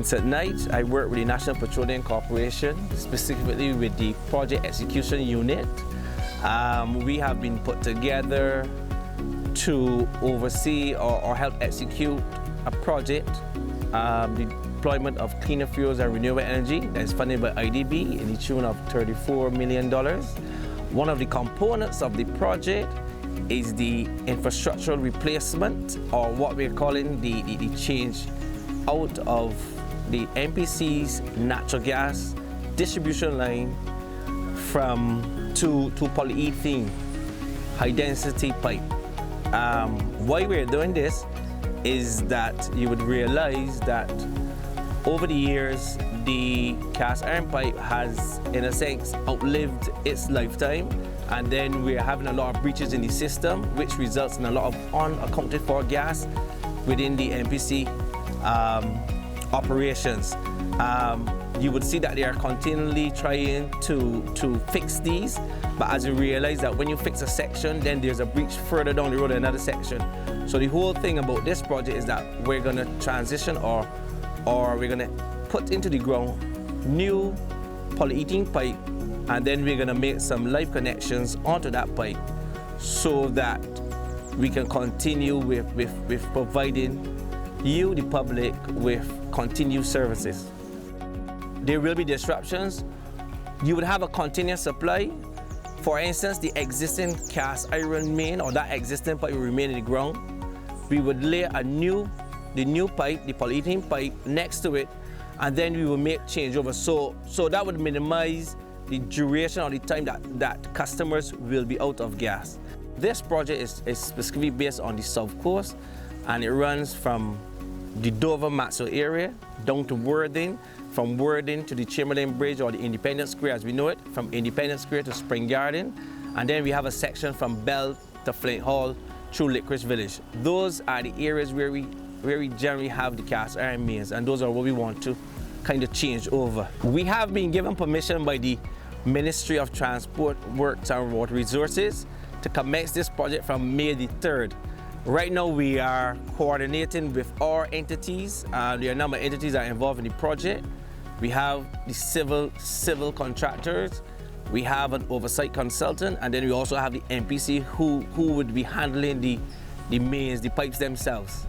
Vincent Knight. I work with the National Petroleum Corporation, specifically with the Project Execution Unit. We have been put together to oversee or help execute a project, the deployment of cleaner fuels and renewable energy that is funded by IDB in the tune of $34 million. One of the components of the project is the infrastructural replacement, or what we're calling the change out of the NPC's natural gas distribution line to polyethylene high density pipe. Why we're doing this is that you would realize that over the years the cast iron pipe has, in a sense, outlived its lifetime, and then we're having a lot of breaches in the system, which results in a lot of unaccounted for gas within the NPC operations. You would see that they are continually trying to fix these, but as you realize that when you fix a section, then there's a breach further down the road in another section. So the whole thing about this project is that we're going to transition or we're going to put into the ground new polyethylene pipe, and then we're going to make some live connections onto that pipe so that we can continue with providing you, the public, with continued services. There will be disruptions. You would have a continuous supply. For instance, the existing cast iron main or that existing pipe will remain in the ground. We would lay the new pipe, the polyethylene pipe, next to it, and then we will make changeover. So that would minimize the duration or the time that customers will be out of gas. This project is specifically based on the South Coast, and it runs from the Dover-Maxwell area down to Worthing, from Worthing to the Chamberlain Bridge or the Independence Square as we know it, from Independence Square to Spring Garden, and then we have a section from Bell to Flint Hall through Licorice Village. Those are the areas where we generally have the cast iron mains, and those are what we want to kind of change over. We have been given permission by the Ministry of Transport, Works and Water Resources to commence this project from May the 3rd. Right now we are coordinating with our entities. There are a number of entities that are involved in the project. We have the civil contractors, we have an oversight consultant, and then we also have the NPC who would be handling the mains, the pipes themselves.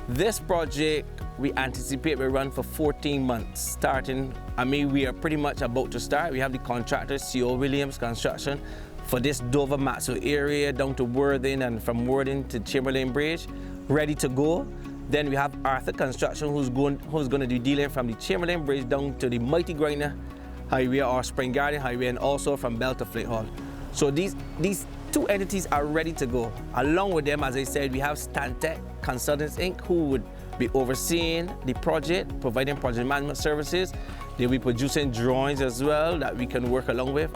This project we anticipate will run for 14 months starting. We are pretty much about to start. We have the contractors, C.O. Williams Construction, for this Dover-Maxwell area down to Worthing, and from Worthing to Chamberlain Bridge, ready to go. Then we have Arthur Construction, who's going to be dealing from the Chamberlain Bridge down to the Mighty Grinder Highway or Spring Garden Highway, and also from Bell to Flint Hall. So these two entities are ready to go. Along with them, as I said, we have Stantec Consultants Inc., who would be overseeing the project, providing project management services. They'll be producing drawings as well that we can work along with,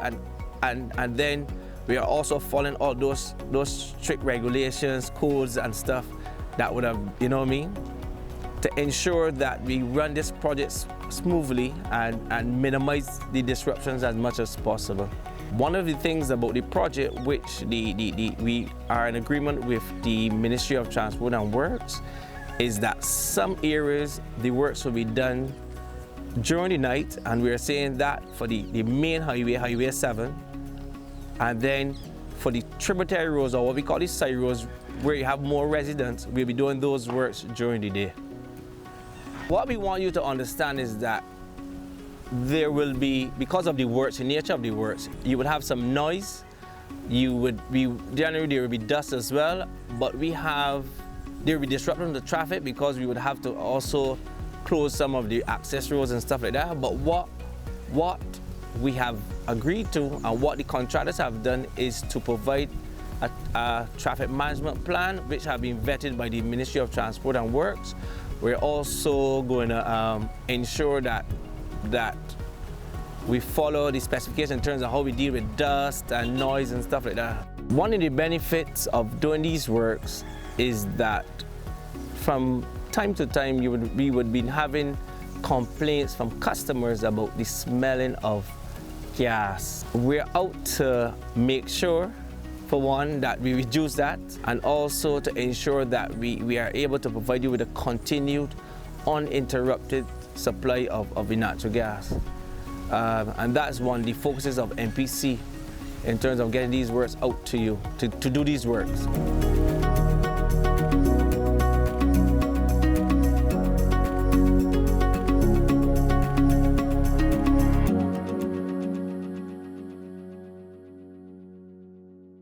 and then we are also following all those strict regulations, codes and stuff that would have, to ensure that we run this project smoothly and minimize the disruptions as much as possible. One of the things about the project, which we are in agreement with the Ministry of Transport and Works, is that some areas the works will be done during the night, and we are saying that for the main highway, Highway 7, and then for the tributary roads, or what we call the side roads, where you have more residents, we'll be doing those works during the day. What we want you to understand is that there will be, because of the works, the nature of the works, you would have some noise, generally there will be dust as well, but there will be disruption to traffic because we would have to also close some of the access roads and stuff like that. But what we have agreed to and what the contractors have done is to provide a traffic management plan which have been vetted by the Ministry of Transport and Works. We're also going to ensure that we follow the specifications in terms of how we deal with dust and noise and stuff like that. One of the benefits of doing these works is that from time to time we would be having complaints from customers about the smelling of gas. We're out to make sure, for one, that we reduce that, and also to ensure that we are able to provide you with a continued, uninterrupted supply of the natural gas. And that's one of the focuses of NPC in terms of getting these works out to you, to do these works.